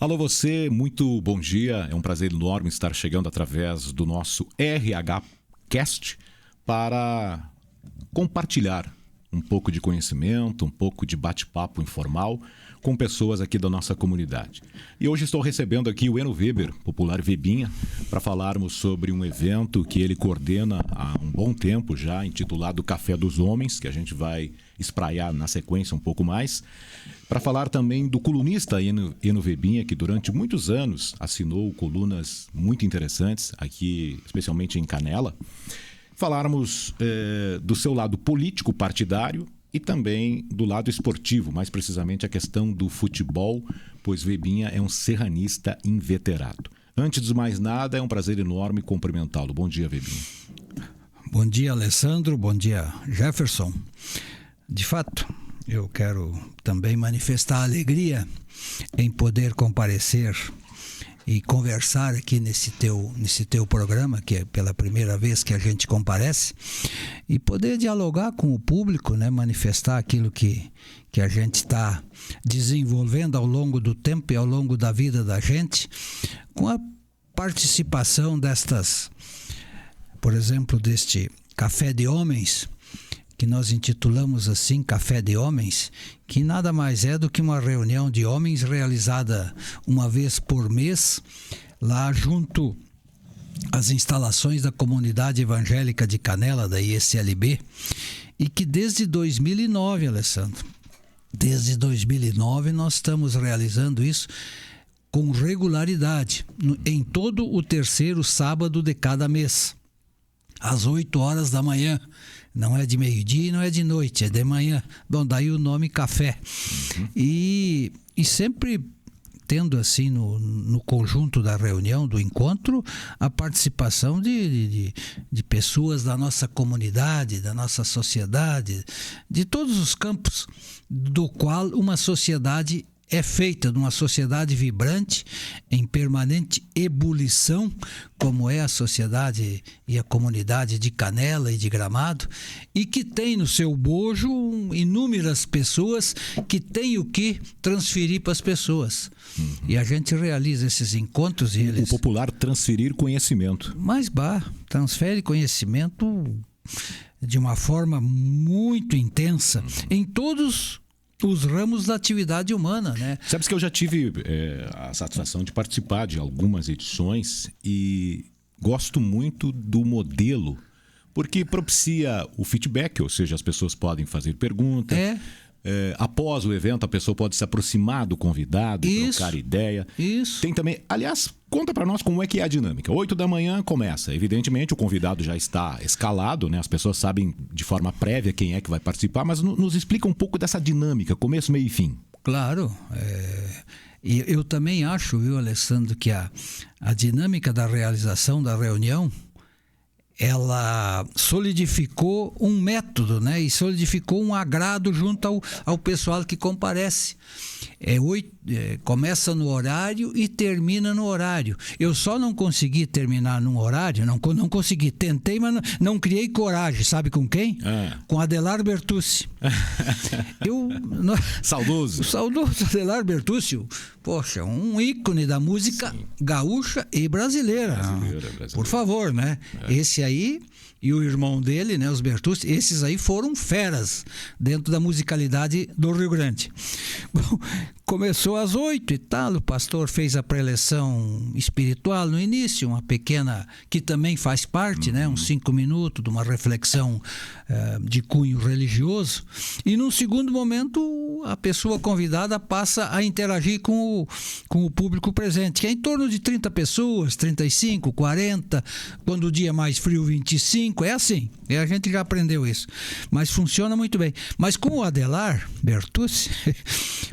Alô você, muito bom dia. É um prazer enorme estar chegando através do nosso RH Cast para compartilhar um pouco de conhecimento, um pouco de bate-papo informal com pessoas aqui da nossa comunidade. E hoje estou recebendo aqui o Eno Weber, popular Webinha, para falarmos sobre um evento que ele coordena há um bom tempo já, intitulado Café dos Homens, que a gente vai espraiar na sequência um pouco mais, para falar também do colunista Eno Webinha, que durante muitos anos assinou colunas muito interessantes, aqui especialmente em Canela. Falarmos do seu lado político partidário e também do lado esportivo, mais precisamente a questão do futebol, pois Webinha é um serranista inveterado. Antes de mais nada, é um prazer enorme cumprimentá-lo. Bom dia, Webinha. Bom dia, Alessandro. Bom dia, Jefferson. De fato, eu quero também manifestar alegria em poder comparecer e conversar aqui nesse teu programa, que é pela primeira vez que a gente comparece, e poder dialogar com o público, né? Manifestar aquilo que a gente está desenvolvendo ao longo do tempo e ao longo da vida da gente, com a participação por exemplo, deste Café de Homens, que nós intitulamos assim Café de Homens, que nada mais é do que uma reunião de homens realizada uma vez por mês, lá junto às instalações da Comunidade Evangélica de Canela, da ISLB, e que desde 2009, Alessandro, desde 2009 nós estamos realizando isso com regularidade, em todo o terceiro sábado de cada mês, às 8 horas da manhã. Não é de meio-dia e não é de noite, é de manhã. Bom, daí o nome Café. E sempre tendo assim no conjunto da reunião, do encontro, a participação de pessoas da nossa comunidade, da nossa sociedade, de todos os campos do qual uma sociedade é feita, de uma sociedade vibrante, em permanente ebulição, como é a sociedade e a comunidade de Canela e de Gramado, e que tem no seu bojo inúmeras pessoas que têm o que transferir para as pessoas. E a gente realiza esses encontros e eles... O popular transferir conhecimento. Mas transfere conhecimento de uma forma muito intensa, em todos os ramos da atividade humana, né? Sabes que eu já tive a satisfação de participar de algumas edições e gosto muito do modelo, porque propicia o feedback, ou seja, as pessoas podem fazer perguntas. Após o evento, a pessoa pode se aproximar do convidado, trocar ideia. Isso. Tem também, aliás, conta para nós como é que é a dinâmica. 8 da manhã começa. Evidentemente, o convidado já está escalado, né? As pessoas sabem de forma prévia quem é que vai participar, mas nos explica um pouco dessa dinâmica, começo, meio e fim. Claro. E eu também acho, viu, Alessandro, que a dinâmica da realização da reunião, ela solidificou um método, né? E solidificou um agrado junto ao pessoal que comparece. Começa no horário e termina no horário. Eu só não consegui terminar num horário, não consegui. Tentei, mas não criei coragem. Sabe com quem? Com Adelar Bertucci. Saudoso. O saudoso Adelar Bertucci, poxa, um ícone da música gaúcha e brasileira. Por favor, né? Esse aí e o irmão dele, né, os Bertucci, esses aí foram feras dentro da musicalidade do Rio Grande. Bom, começou às 8 e tal, o pastor fez a preleção espiritual no início, uma pequena, que também faz parte, né, uns 5 minutos de uma reflexão de cunho religioso, e num segundo momento a pessoa convidada passa a interagir com o público presente, que é em torno de 30 pessoas, 35, 40, quando o dia é mais frio, 25, é assim, a gente já aprendeu isso, mas funciona muito bem. Mas com o Adelar Bertucci,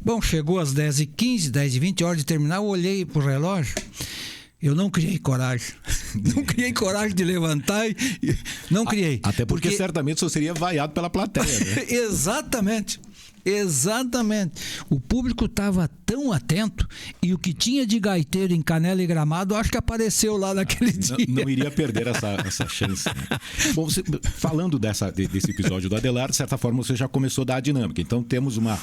bom, chegou às 10h15, 10h20, hora de terminar, eu olhei pro relógio, eu não criei coragem. Não criei coragem de levantar. Não criei. Até porque certamente você seria vaiado pela plateia, né? Exatamente. Exatamente. O público estava tão atento e o que tinha de gaiteiro em Canela e Gramado, acho que apareceu lá naquele dia. Não iria perder essa chance. Né? Bom, falando desse episódio do Adelar, de certa forma você já começou a dar a dinâmica. Então temos uma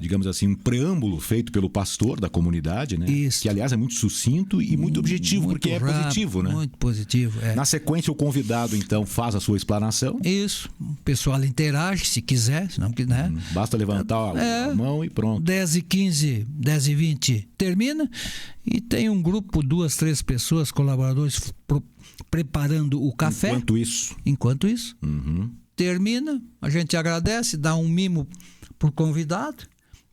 digamos assim, um preâmbulo feito pelo pastor da comunidade, né? Isso. Que aliás é muito sucinto e muito objetivo, muito porque rápido, é positivo, né? Muito positivo, é. Na sequência, o convidado então faz a sua explanação. Isso. O pessoal interage, se quiser, se não quiser. Basta levantar a mão e pronto. 10h15, 10h20 termina e tem um grupo, 2, 3 pessoas, colaboradores preparando o café. Enquanto isso, termina, a gente agradece, dá um mimo pro convidado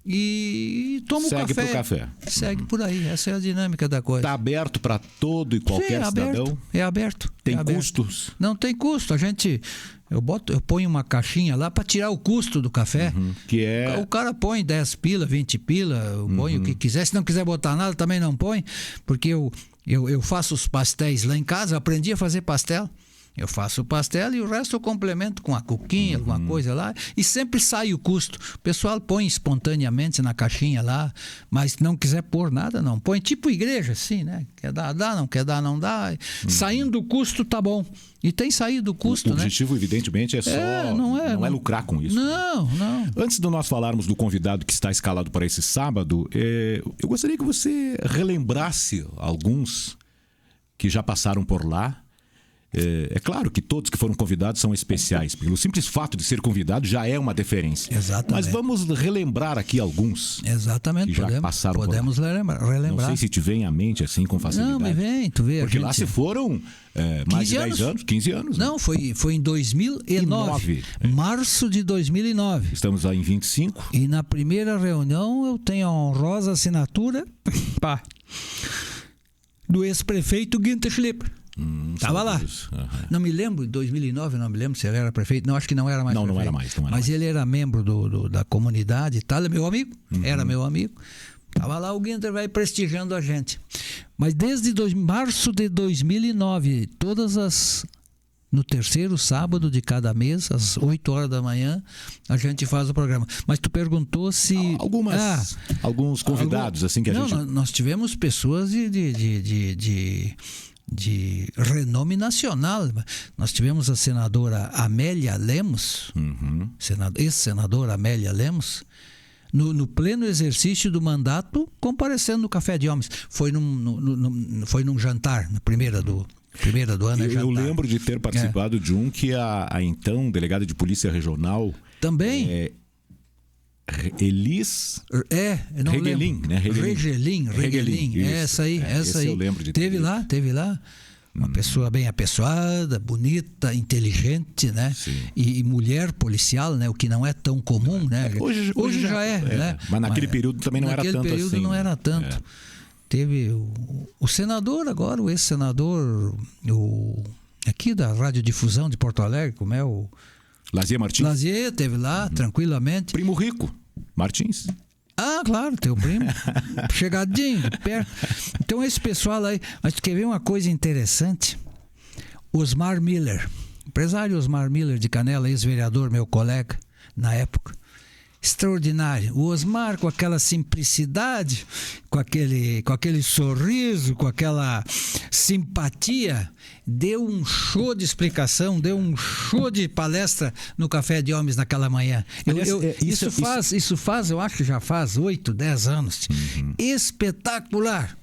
e toma o café. Segue pro café. Segue por aí, essa é a dinâmica da coisa. Está aberto para todo e qualquer cidadão? É aberto. Tem custos? Não tem custo. Eu ponho uma caixinha lá para tirar o custo do café. Que é... O cara põe 10 pila, 20 pila, põe o que quiser. Se não quiser botar nada, também não põe. Porque eu faço os pastéis lá em casa, eu aprendi a fazer pastel. Eu faço o pastel e o resto eu complemento com a coquinha, alguma coisa lá. E sempre sai o custo. O pessoal põe espontaneamente na caixinha lá, mas se não quiser pôr nada, não põe. Tipo igreja, assim, né? Quer dar, dá, não quer dar, não dá. Saindo o custo, tá bom. E tem saído o custo, né? O objetivo, evidentemente, é só... Não é lucrar com isso. Não. Antes de nós falarmos do convidado que está escalado para esse sábado, eu gostaria que você relembrasse alguns que já passaram por lá. É claro que todos que foram convidados são especiais. Pelo simples fato de ser convidado já é uma deferência. Exatamente. Mas vamos relembrar aqui alguns. Exatamente. Que já passaram podemos relembrar. Não sei se te vem à mente assim com facilidade. Não, me vem, tu vê. Porque lá se foram mais de 10 anos, 15 anos. Não, foi em 2009. Março de 2009. Estamos aí em 25. E na primeira reunião eu tenho a honrosa assinatura do ex-prefeito Ginter Schlipper. Estava lá. Não me lembro, em 2009, não me lembro se ele era prefeito. Não, acho que não era mais prefeito. Não era mais. Mas ele era membro da comunidade e tal. É meu amigo. Era meu amigo. Estava lá, o Ginter vai prestigiando a gente. Mas desde março de 2009, no terceiro sábado de cada mês, às 8 horas da manhã, a gente faz o programa. Mas tu perguntou se... Alguns convidados, assim, que a gente... Nós tivemos pessoas de renome nacional. Nós tivemos a senadora Amélia Lemos, ex-senadora Amélia Lemos, no pleno exercício do mandato, comparecendo no Café de Homens. Foi num jantar, na primeira do ano. Eu lembro de ter participado de um que a então delegada de Polícia Regional... Também... Elis Reguelin, né? Reguelin. Essa aí. Eu lembro de teve lá. Uma pessoa bem apessoada, bonita, inteligente, né? E mulher policial, né? O que não é tão comum, né? Hoje já é, né? Mas naquele período também não era tanto assim. Naquele período não era tanto. Teve o senador agora, o ex-senador, aqui da Radiodifusão de Porto Alegre, como é o... Lazier Martins. Lazier teve lá, tranquilamente. Primo Rico Martins. Ah, claro, teu primo. Chegadinho, perto. Então esse pessoal aí... Mas tu quer ver uma coisa interessante? Osmar Miller, empresário Osmar Miller de Canela, ex-vereador, meu colega, na época. Extraordinário. O Osmar, com aquela simplicidade, com aquele sorriso, com aquela simpatia, deu um show de explicação, deu um show de palestra no Café de Homens naquela manhã. Isso faz, eu acho que já faz 8, 10 anos. Espetacular.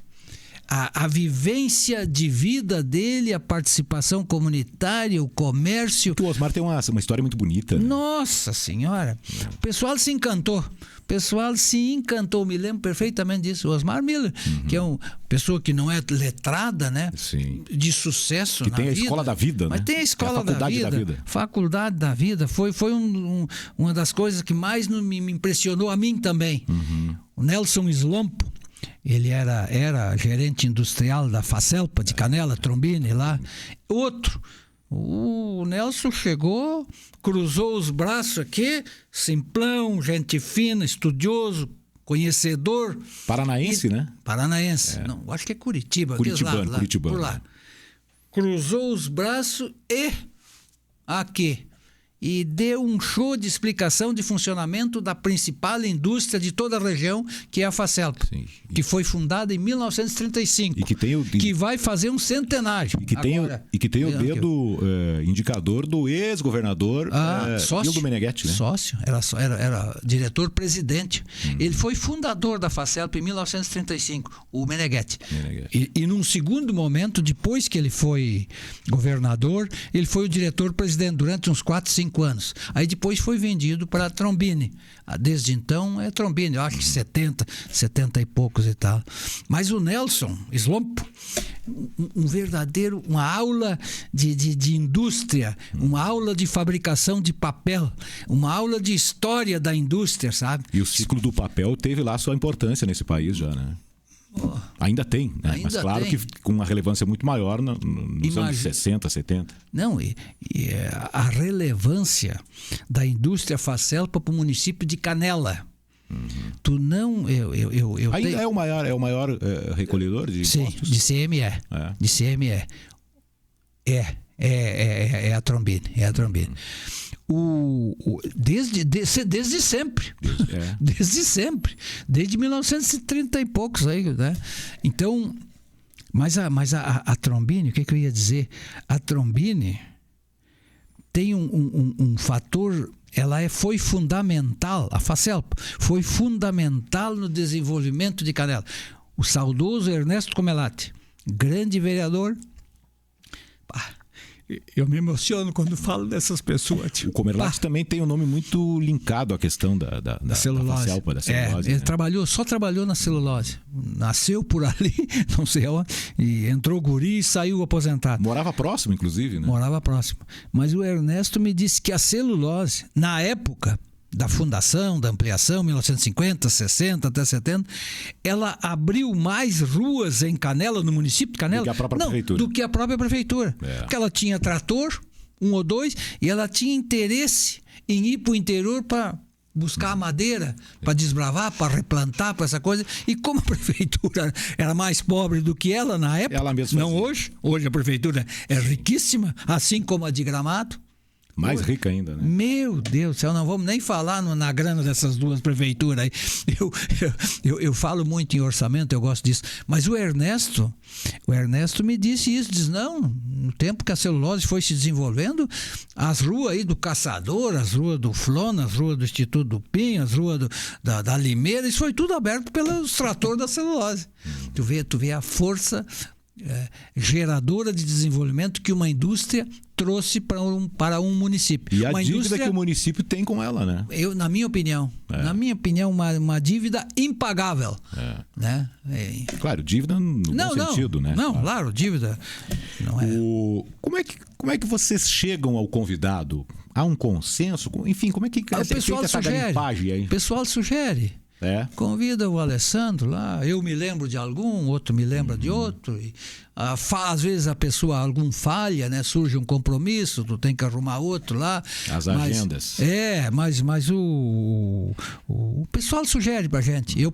A vivência de vida dele, a participação comunitária, o comércio. O Osmar tem uma história muito bonita. Né? Nossa Senhora! O pessoal se encantou. Me lembro perfeitamente disso. O Osmar Miller, que é uma pessoa que não é letrada, né? Sim. De sucesso que na tem vida. A escola da vida, Mas né? tem a escola da vida. Faculdade da vida. Foi uma das coisas que mais me impressionou a mim também. O Nelson Slompo. Ele era gerente industrial da Facelpa de Canela, Trombini lá. Outro, o Nelson chegou, cruzou os braços aqui, simplão, gente fina, estudioso, conhecedor. Paranaense, né? Paranaense. Não, acho que é Curitiba. Curitibano. Por lá. Cruzou os braços e aqui. e deu um show de explicação de funcionamento da principal indústria de toda a região, que é a Facelp, que foi fundada em 1935, e que vai fazer um centenário. E que tem o dedo indicador do ex-governador Hildo Meneghetti, né? Sócio, era diretor-presidente. Ele foi fundador da Facelp em 1935, o Meneghetti. E num segundo momento, depois que ele foi governador, ele foi o diretor-presidente durante uns 4, 5 anos. Aí depois foi vendido para a Trombini. Desde então é Trombini, eu acho que 70 e poucos e tal. Mas o Nelson Slompo, uma aula de indústria, uma aula de fabricação de papel, uma aula de história da indústria, sabe? E o ciclo do papel teve lá sua importância nesse país já, né? Ainda tem, né? Mas claro que com uma relevância muito maior nos anos 60, 70. Não, a relevância da indústria Facelpa para o município de Canela. Tu não... Ainda é o maior recolhedor de impostos? Sim, de CME. De CME. É a Trombini. Desde sempre. Desde sempre. Desde 1930 e poucos aí, né? Então, mas a Trombini, o que eu ia dizer? A Trombini tem um fator, foi fundamental, a Facelp foi fundamental no desenvolvimento de Canela. O saudoso Ernesto Comelatti, grande vereador. Eu me emociono quando falo dessas pessoas. O Comelatti também tem um nome muito linkado à questão da celulose. Da celulose, ele só trabalhou na celulose. Nasceu por ali, não sei onde, e entrou guri e saiu aposentado. Morava próximo, inclusive, né? Morava próximo. Mas o Ernesto me disse que a celulose, na época da fundação, da ampliação, 1950, 60 até 70, ela abriu mais ruas em Canela, no município de Canela, do que a própria prefeitura. Do que a própria prefeitura. Porque ela tinha trator, 1 ou 2, e ela tinha interesse em ir para o interior para buscar a madeira, para desbravar, para replantar, para essa coisa. E como a prefeitura era mais pobre do que ela na época, ela mesma não hoje a prefeitura é riquíssima, assim como a de Gramado. Mais rica ainda, né? Meu Deus do céu, não vamos nem falar na grana dessas duas prefeituras aí. Eu falo muito em orçamento, eu gosto disso. Mas o Ernesto me disse isso, diz, não, no tempo que a celulose foi se desenvolvendo, as ruas aí do Caçador, as ruas do Flona, as ruas do Instituto do Pinho, as ruas da Limeira, isso foi tudo aberto pelos tratores da celulose. Tu vê a força geradora de desenvolvimento que uma indústria trouxe para um município. E a uma dívida indústria que o município tem com ela, né? Na minha opinião, uma dívida impagável. Né? Claro, dívida no bom sentido, né? Não, claro, dívida não é. Como é que vocês chegam ao convidado? Há um consenso? Enfim, como é que o pessoal essa garimpagem aí? O pessoal sugere. Convida o Alessandro lá, eu me lembro de algum, outro me lembra de outro. Às vezes a pessoa, algum falha, né? Surge um compromisso, tu tem que arrumar outro lá. As agendas. Mas o pessoal sugere pra gente. Eu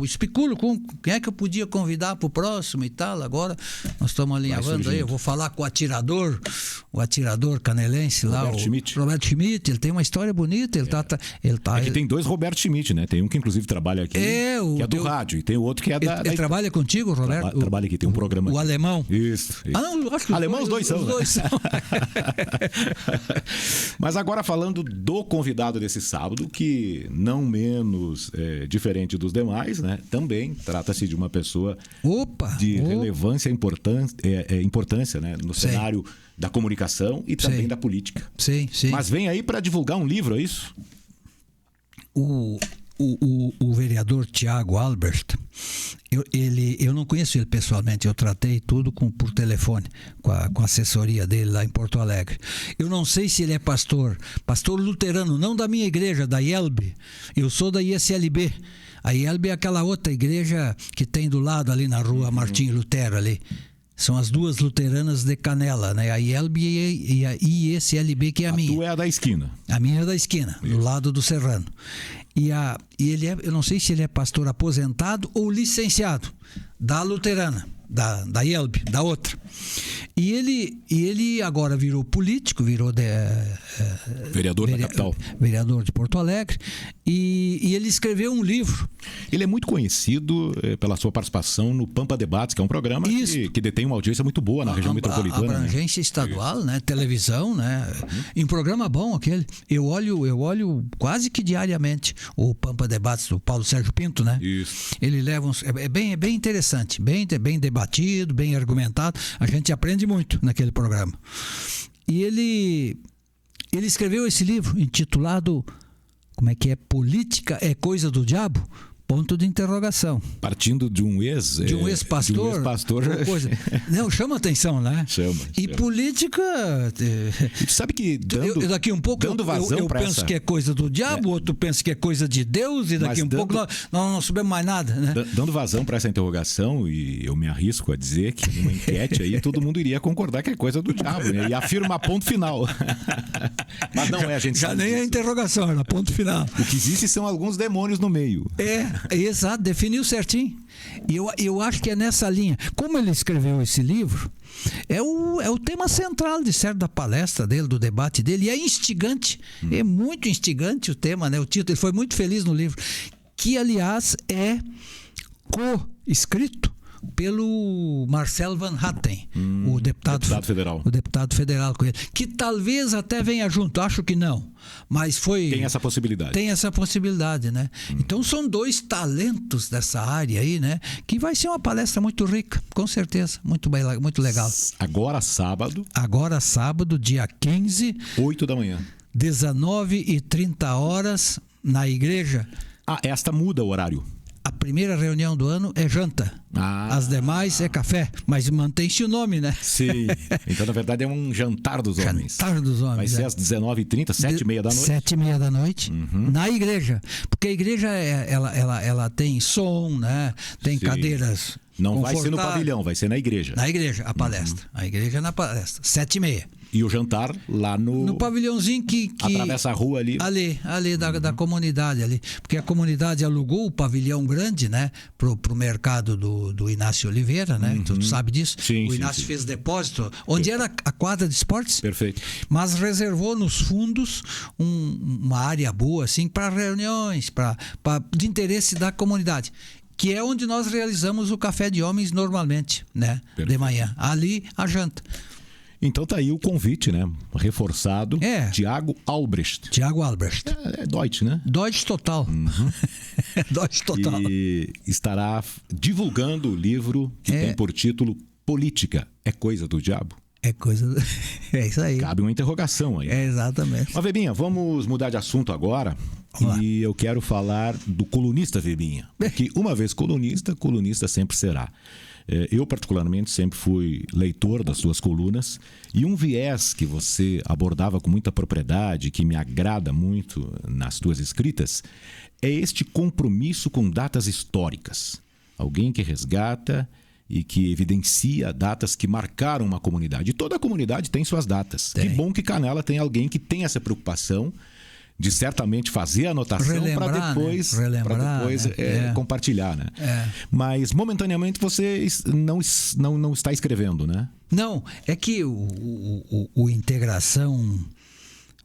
especulo com quem é que eu podia convidar pro próximo e tal. Agora nós estamos alinhavando aí, eu vou falar com o atirador canelense lá, Roberto Schmidt. Ele tem uma história bonita, Aqui tem 2 Roberto Schmidt, né? Tem um que inclusive trabalha aqui, que é do rádio, e tem o outro que é Ele trabalha contigo, Roberto? Trabalha aqui, tem um programa. O alemão? Isso. Não, acho que alemão os dois são. Mas agora falando do convidado desse sábado, que não menos diferente dos demais, né? Também trata-se de uma pessoa de relevância e importância, né? No cenário da comunicação e também da política. Sim. Mas vem aí para divulgar um livro, é isso? O vereador Tiago Albert, eu não conheço ele pessoalmente, eu tratei tudo por telefone, com a assessoria dele lá em Porto Alegre. Eu não sei se ele é pastor luterano, não da minha igreja, da IELB. Eu sou da ISLB. A IELB é aquela outra igreja que tem do lado ali na rua Martim Lutero ali. São as duas luteranas de Canela, né? A IELB e a ISLB, que é a minha. A tua é a da esquina. A minha é da esquina, do lado do Serrano. E ele eu não sei se ele é pastor aposentado ou licenciado da luterana. da IELB, da outra. E ele agora virou político, virou vereador da capital. Vereador de Porto Alegre. E ele escreveu um livro. Ele é muito conhecido pela sua participação no Pampa Debates, que é um programa que detém uma audiência muito boa na região metropolitana. Abrangência estadual, né? Televisão, né? Em programa bom aquele. Eu olho quase que diariamente o Pampa Debates do Paulo Sérgio Pinto, né? Isso. Ele leva é bem interessante, bem debatido, bem argumentado. A gente aprende muito naquele programa. E ele escreveu esse livro intitulado, como é que é? Política é coisa do diabo? Ponto de interrogação. Partindo de um ex-pastor. Não, chama atenção, né? Chama. E política. E tu sabe que daqui um pouco eu penso que é coisa do diabo, outro pensa que é coisa de Deus, e daqui pouco nós não sabemos mais nada, né? Dando vazão para essa interrogação, e eu me arrisco a dizer que numa enquete aí todo mundo iria concordar que é coisa do diabo, né? E afirma ponto final. Mas não é, a gente já nem é interrogação, era ponto final. O que existe são alguns demônios no meio. Exato, definiu certinho. E eu acho que é nessa linha. Como ele escreveu esse livro, é o tema central, de certo, da palestra dele, do debate dele. E é instigante, é muito instigante o tema, né? O título, ele foi muito feliz no livro, que, aliás, é co-escrito pelo Marcel Van Hatten, o deputado federal. O deputado federal com ele, que talvez até venha junto, acho que não, mas tem essa possibilidade. Tem essa possibilidade, né? Então são dois talentos dessa área aí, né? Que vai ser uma palestra muito rica, com certeza, muito legal. Agora sábado, dia 15, 8 da manhã, 19h30, na igreja. Esta muda o horário. A primeira reunião do ano é janta. As demais é café. Mas mantém-se o nome, né? Sim. Então, na verdade, é um jantar dos homens. Jantar dos homens. Vai ser às 19h30, 7h30 da noite. 7h30 da noite, na igreja. Porque a igreja, ela tem som, né? Tem cadeiras. Não vai ser no pavilhão, vai ser na igreja. Na igreja, a palestra. A igreja é na palestra. 7h30. E o jantar lá no pavilhãozinho que atravessa a rua ali. Ali da comunidade ali. Porque a comunidade alugou o pavilhão grande, né? Pro mercado do Inácio Oliveira, né? Tu sabe disso? Sim, o Inácio fez depósito, onde era a quadra de esportes. Perfeito. Mas reservou nos fundos uma área boa, assim, para reuniões, de interesse da comunidade. Que é onde nós realizamos o café de homens normalmente, né? Perfeito. De manhã. Ali, a janta. Então tá aí o convite, né? Reforçado. Tiago Albrecht. É Deutsch, né? Deutsch total. Deutsch total. E estará divulgando o livro que tem por título Política é Coisa do Diabo. É isso aí. Cabe uma interrogação aí. Exatamente. Mas, Vebinha, vamos mudar de assunto agora. E eu quero falar do colunista, Vebinha. Porque uma vez colunista sempre será. Eu, particularmente, sempre fui leitor das suas colunas, e um viés que você abordava com muita propriedade, que me agrada muito nas tuas escritas, é este compromisso com datas históricas. Alguém que resgata e que evidencia datas que marcaram uma comunidade. E toda a comunidade tem suas datas. Que bom que Canela tem alguém que tem essa preocupação de certamente fazer a anotação para depois, né? Compartilhar, né? Mas momentaneamente você não está escrevendo, né? Não, é que o Integração,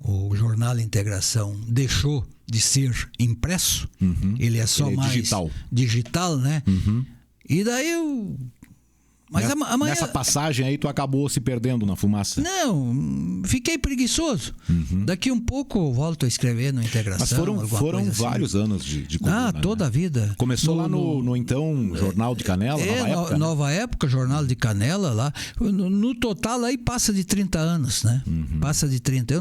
o jornal Integração deixou de ser impresso, ele é só mais digital, né? E daí Mas amanhã... Nessa passagem aí tu acabou se perdendo na fumaça. Não, fiquei preguiçoso. Daqui um pouco eu volto a escrever no Integração. Mas foram vários anos de coluna, toda a vida. Começou lá no então Jornal de Canela, Nova Época? Nova Época, Jornal de Canela lá. No total aí passa de 30 anos, né? Passa de 30.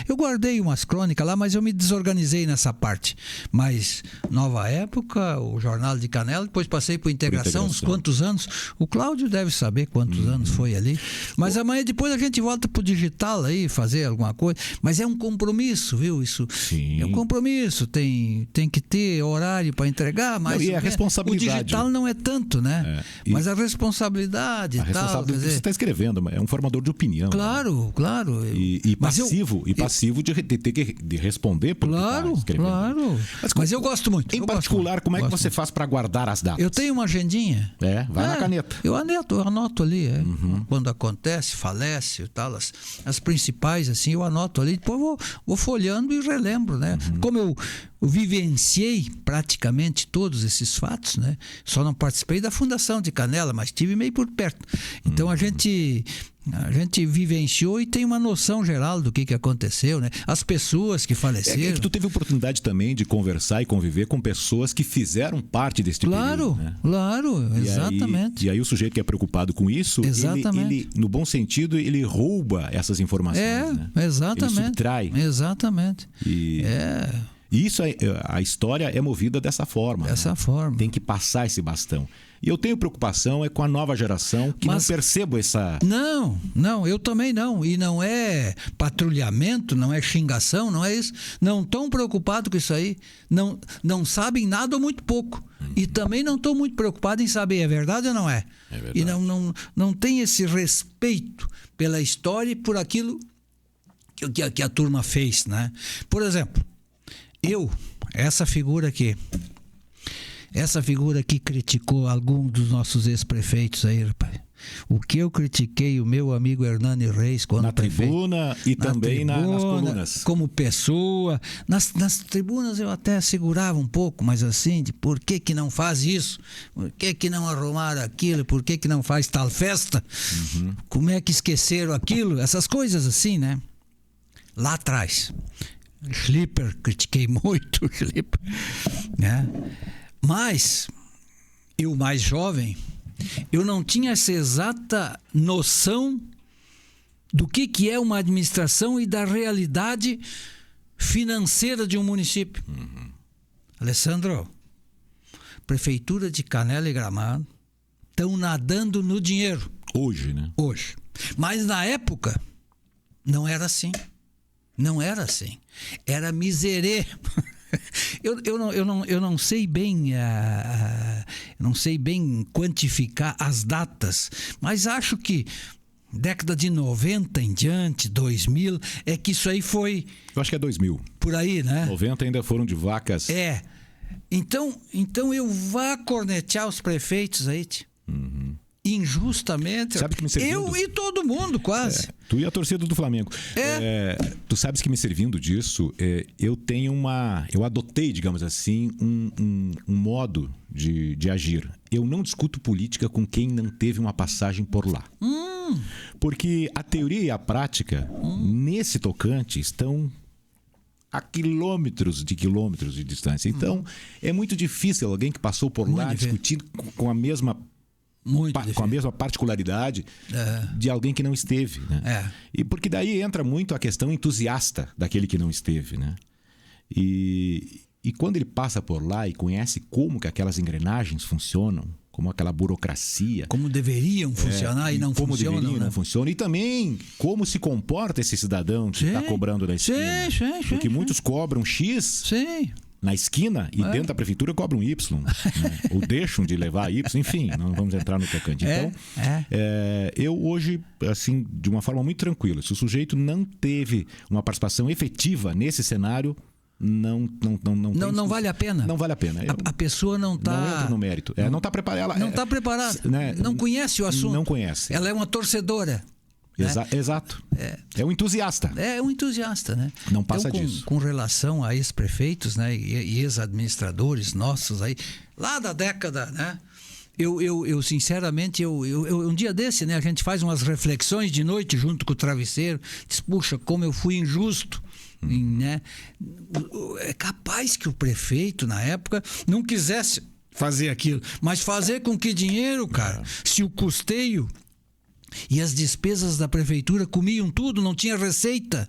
Eu guardei umas crônicas lá, mas eu me desorganizei nessa parte. Mas Nova Época, o Jornal de Canela, depois passei por Integração, uns quantos anos. O Cláudio deve saber quantos anos foi ali. Mas amanhã depois a gente volta pro digital aí, fazer alguma coisa. Mas é um compromisso, viu? Isso Sim. É um compromisso. Tem que ter horário para entregar. Mas e a responsabilidade. O digital não é tanto, né? Mas a responsabilidade e tal. Você está escrevendo, é um formador de opinião. Claro, claro. E passivo de ter que responder por claro. Mas eu gosto muito. Em particular, como é que você faz para guardar as datas? Eu tenho uma agendinha. Vai na caneta. Eu eu anoto ali, quando acontece, falece e tal, as principais, assim, eu anoto ali, depois vou folhando e relembro, né? Como eu vivenciei praticamente todos esses fatos, né? Só não participei da fundação de Canela, mas estive meio por perto. Então a gente vivenciou e tem uma noção geral do que aconteceu, né? As pessoas que faleceram. É que tu teve oportunidade também de conversar e conviver com pessoas que fizeram parte desse período, né? Claro, exatamente. E aí o sujeito que é preocupado com isso, ele, no bom sentido, ele rouba essas informações, né? Exatamente. Ele subtrai. Exatamente. E isso, a história é movida dessa forma. Dessa forma. Tem que passar esse bastão. E eu tenho preocupação com a nova geração que não percebo essa... Não, eu também não. E não é patrulhamento, não é xingação, não é isso. Não estão preocupados com isso aí. Não sabem nada ou muito pouco. E também não estão muito preocupados em saber, é verdade ou não é? É verdade. E não tem esse respeito pela história e por aquilo que a turma fez, né? Por exemplo, essa figura que criticou algum dos nossos ex-prefeitos aí, rapaz. O que eu critiquei o meu amigo Hernani Reis quando na tribuna e também nas colunas. Como pessoa. Nas tribunas eu até segurava um pouco, mas assim, de por que não faz isso? Por que não arrumaram aquilo? Por que não faz tal festa? Como é que esqueceram aquilo? Essas coisas assim, né? Lá atrás. Schlipper, critiquei muito o Schlipper, né? Mas eu, mais jovem, eu não tinha essa exata noção do que é uma administração e da realidade financeira de um município. Alessandro, Prefeitura de Canela e Gramado estão nadando no dinheiro. Hoje, né? Hoje. Mas na época, não era assim. Não era assim. Era miserê. Eu não sei bem quantificar as datas, mas acho que década de 90 em diante, 2000, é que isso aí foi... Eu acho que é 2000. Por aí, né? 90 ainda foram de vacas. Então eu vá cornetear os prefeitos aí, injustamente. Sabe que me servindo... Eu e todo mundo, quase. Tu e a torcida do Flamengo. Tu sabes que me servindo disso, eu adotei, digamos assim, um modo de agir. Eu não discuto política com quem não teve uma passagem por lá. Porque a teoria e a prática, nesse tocante, estão a quilômetros de distância. Então, é muito difícil alguém que passou por lá discutir com a mesma particularidade de alguém que não esteve, né? E porque daí entra muito a questão entusiasta daquele que não esteve, né? E quando ele passa por lá e conhece como que aquelas engrenagens funcionam, como aquela burocracia, como deveriam funcionar e não como funcionam, deveriam, né? não funcionam, e também como se comporta esse cidadão que está cobrando da esquina, porque muitos cobram X. Na esquina e dentro da prefeitura cobram Y, né? Ou deixam de levar Y, enfim, não vamos entrar no tocante. Então, eu hoje, assim, de uma forma muito tranquila, se o sujeito não teve uma participação efetiva nesse cenário, não vale a pena. Não vale a pena. A pessoa não está... Não entra no mérito. Não está preparada. Não está preparada. Né? Não conhece o assunto. Não conhece. Ela é uma torcedora. Exato. É um entusiasta. É um entusiasta, né? Não passa disso. Com relação a ex-prefeitos, né, e ex-administradores nossos aí, lá da década, né? Eu sinceramente, um dia desse, né, a gente faz umas reflexões de noite junto com o travesseiro, diz, puxa, como eu fui injusto. Né? É capaz que o prefeito, na época, não quisesse fazer aquilo, mas fazer com que dinheiro, cara, se o custeio e as despesas da prefeitura comiam tudo, não tinha receita.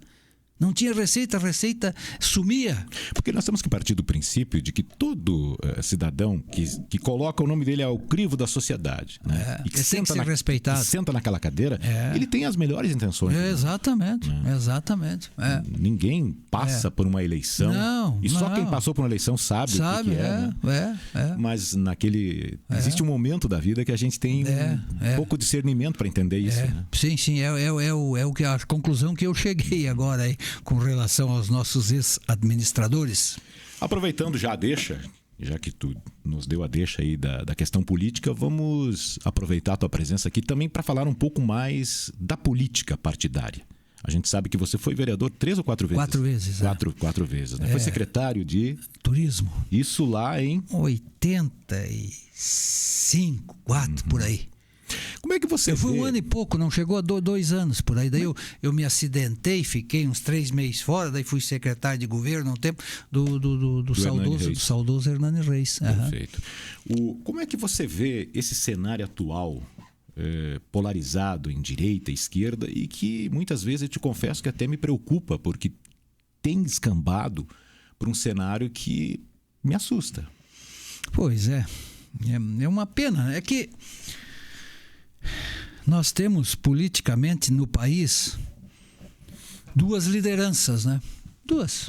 Não tinha receita, a receita sumia. Porque nós temos que partir do princípio de que todo cidadão que coloca o nome dele ao crivo da sociedade, né? E que tem que ser respeitado. Que senta naquela cadeira, ele tem as melhores intenções. Exatamente. Ninguém passa por uma eleição. Só quem passou por uma eleição sabe o que é. Né? Mas existe um momento da vida que a gente tem um pouco de discernimento para entender isso. Né? Sim, a conclusão que eu cheguei agora aí, com relação aos nossos ex-administradores. Aproveitando já deixa, já que tu nos deu a deixa aí da questão política, vamos aproveitar a tua presença aqui também para falar um pouco mais da política partidária. A gente sabe que você foi vereador 3 ou 4 vezes? 4 vezes. Quatro vezes, né? Foi secretário de... Turismo. Isso lá em... 85, 4, por aí. Como é que você fui vê... 1 ano e pouco, não chegou a 2 anos por aí. Daí eu me acidentei, fiquei uns 3 meses fora, daí fui secretário de governo um tempo do saudoso Hernani Reis. Perfeito. Como é que você vê esse cenário atual polarizado em direita e esquerda e que muitas vezes eu te confesso que até me preocupa, porque tem descambado para um cenário que me assusta? Pois é uma pena. É que nós temos politicamente no país 2 lideranças, né? 2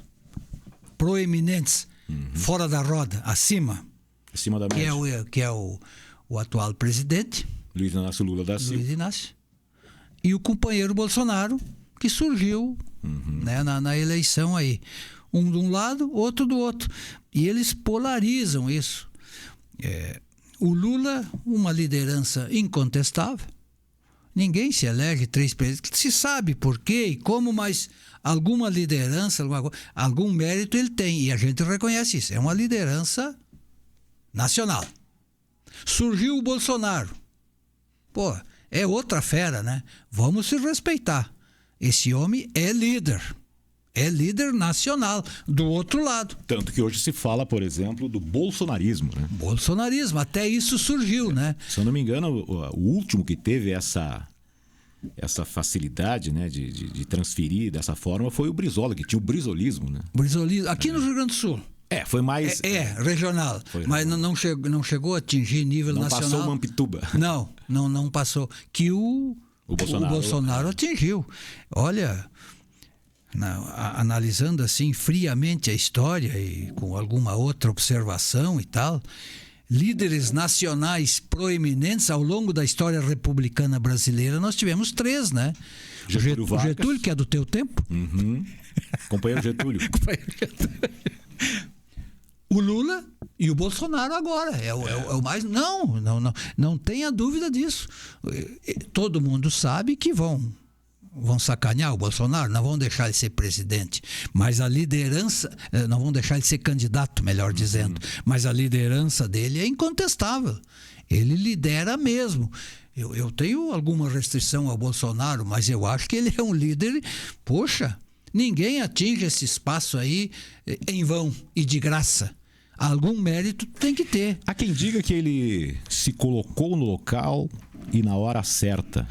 proeminentes, fora da roda, acima da média. Que é o atual presidente Luiz Inácio Lula da Silva. Luiz Inácio. E o companheiro Bolsonaro, que surgiu né, na eleição aí. Um de um lado, outro do outro. E eles polarizam isso. O Lula, uma liderança incontestável. Ninguém se elege 3 presidentes. Se sabe por quê e como, mas alguma liderança, algum mérito ele tem. E a gente reconhece isso. É uma liderança nacional. Surgiu o Bolsonaro. Pô, é outra fera, né? Vamos se respeitar. Esse homem é líder nacional, do outro lado. Tanto que hoje se fala, por exemplo, do bolsonarismo, né? Bolsonarismo, até isso surgiu, né? Se eu não me engano, o último que teve essa facilidade, né, de transferir dessa forma foi o Brizola, que tinha o brizolismo, né? Brizolismo, aqui no Rio Grande do Sul. Foi mais... regional. Mas não chegou a atingir nível nacional. Não passou o Mampituba. Não passou. Que o Bolsonaro atingiu. Olha, analisando assim friamente a história e com alguma outra observação e tal, líderes nacionais proeminentes ao longo da história republicana brasileira, nós tivemos 3, né? O Getúlio, que é do teu tempo. Companheiro Getúlio. O Lula e o Bolsonaro agora. É o mais... Não tenha dúvida disso. Todo mundo sabe que vão sacanear o Bolsonaro, não vão deixar ele ser presidente. Mas a liderança... Não vão deixar ele ser candidato, melhor dizendo. Mas a liderança dele é incontestável. Ele lidera mesmo. Eu tenho alguma restrição ao Bolsonaro, mas eu acho que ele é um líder... Poxa, ninguém atinge esse espaço aí em vão e de graça. Algum mérito tem que ter. Há quem diga que ele se colocou no local e na hora certa.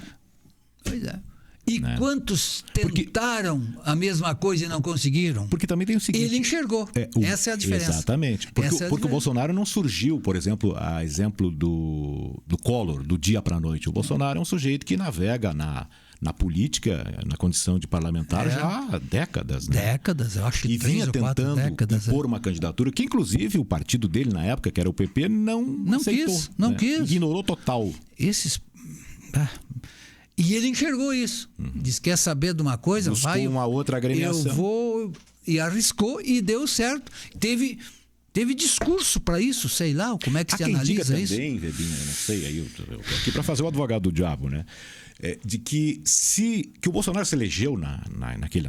Pois é. E quantos tentaram a mesma coisa e não conseguiram? Porque também tem o seguinte... Ele enxergou. Essa é a diferença. Exatamente. Porque o Bolsonaro não surgiu, por exemplo, a exemplo do Collor, do dia para a noite. O Bolsonaro é um sujeito que navega na política, na condição de parlamentar já há décadas. Né? Décadas, eu acho que 3 vinha ou 4 tentando décadas. impor uma candidatura que, inclusive, o partido dele na época, que era o PP, não aceitou. Não quis. Ignorou total. E ele enxergou isso. Diz que quer saber de uma coisa, buscou uma outra agremiação. Eu vou... E arriscou e deu certo. Teve discurso para isso, sei lá, como é que se analisa isso? Também, Vebinha, não sei, aí eu tô aqui para fazer o advogado do diabo, né? De que o Bolsonaro se elegeu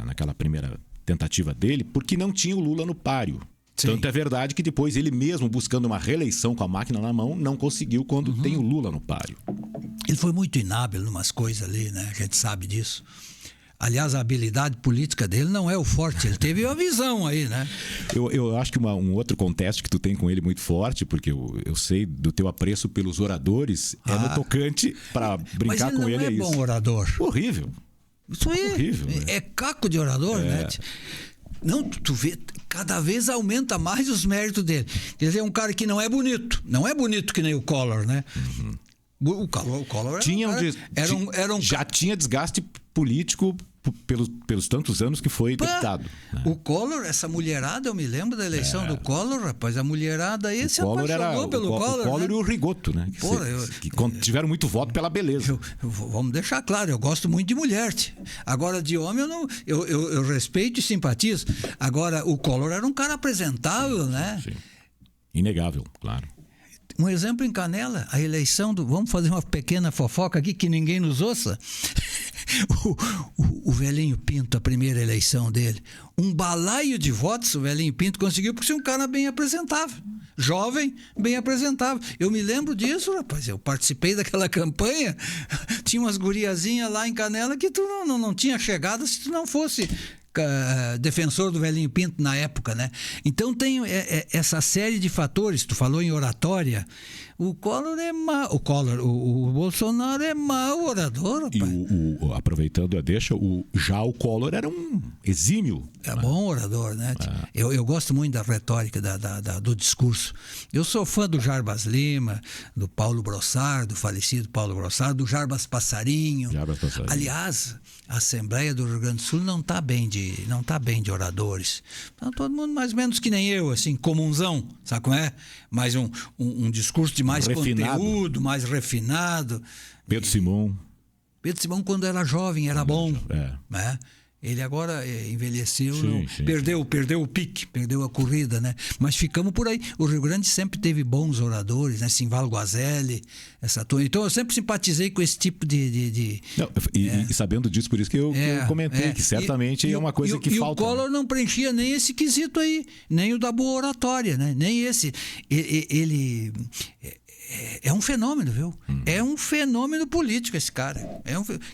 naquela primeira tentativa dele porque não tinha o Lula no páreo. Sim. Tanto é verdade que depois ele mesmo, buscando uma reeleição com a máquina na mão, não conseguiu quando tem o Lula no páreo. Ele foi muito inábil em umas coisas ali, né? A gente sabe disso. Aliás, a habilidade política dele não é o forte, ele teve uma visão aí, né? Eu acho que um outro contexto que tu tem com ele muito forte, porque eu sei do teu apreço pelos oradores, é no tocante para brincar com ele. Mas ele não é bom orador. Horrível. Isso aí horrível, é caco de orador, né? Não, tu vê, cada vez aumenta mais os méritos dele. Quer dizer, é um cara que não é bonito que nem o Collor, né? O Collor já tinha desgaste político pelos tantos anos que foi deputado. Né? O Collor, essa mulherada, eu me lembro da eleição do Collor, rapaz, a mulherada aí se apaixonou pelo Collor. O Collor, né? E o Rigoto, né? Que tiveram muito voto pela beleza. Vamos deixar claro, eu gosto muito de mulher. Agora, de homem, eu respeito e simpatizo. Agora, o Collor era um cara apresentável, né? Sim. Inegável, claro. Um exemplo em Canela, a eleição do... Vamos fazer uma pequena fofoca aqui que ninguém nos ouça. O Velhinho Pinto, a primeira eleição dele, um balaio de votos o Velhinho Pinto conseguiu porque ser um cara bem apresentável. Jovem, bem apresentável. Eu me lembro disso, rapaz. Eu participei daquela campanha. Tinha umas guriazinhas lá em Canela que tu não tinha chegado se tu não fosse defensor do Velhinho Pinto na época, né? Então tem essa série de fatores. Tu falou em oratória. O Collor é mau. O Bolsonaro é mau orador, rapaz. E aproveitando a deixa, o Collor era um exímio. É bom orador, né? Eu gosto muito da retórica, do discurso. Eu sou fã do Jarbas Lima, do Paulo Brossard, do falecido Paulo Brossard, do Jarbas Passarinho. Aliás, a Assembleia do Rio Grande do Sul não está bem de oradores. Então, todo mundo mais ou menos que nem eu, assim, comunzão, sabe como é? Mais um discurso de mais refinado. Conteúdo, mais refinado. Pedro Simão, quando era jovem, era bom. Né? Ele agora envelheceu, perdeu o pique, perdeu a corrida, né? Mas ficamos por aí. O Rio Grande sempre teve bons oradores, né? Simval Guazelli, essa turma. Então eu sempre simpatizei com esse tipo de... Não, e sabendo disso, por isso que eu comentei que certamente é uma coisa que falta. E o Collor não preenchia nem esse quesito aí, nem o da boa oratória, né? Nem esse. Ele é um fenômeno, viu? É um fenômeno político esse cara.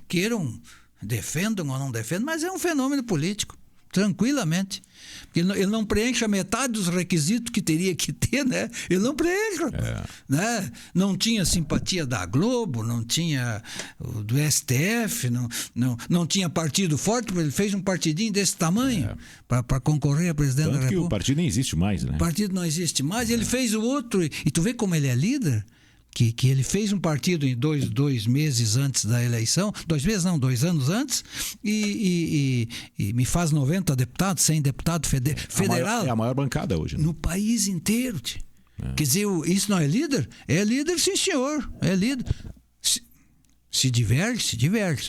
Queiram... defendam ou não defendam, mas é um fenômeno político, tranquilamente. Porque ele não preenche a metade dos requisitos que teria que ter, né? Ele não preenche, né? Não tinha simpatia da Globo, não tinha do STF, não tinha partido forte, ele fez um partidinho desse tamanho para concorrer a presidente da República. Que o partido nem existe mais, né? O partido não existe mais, ele fez o outro, e tu vê como ele é líder? Que ele fez um partido em dois meses antes da eleição, 2 meses não, 2 anos antes, e me faz 90 deputados, 100 deputado federal. É a maior bancada hoje, né? No país inteiro. Quer dizer, isso não é líder? É líder, sim, senhor. É líder. Se diverte.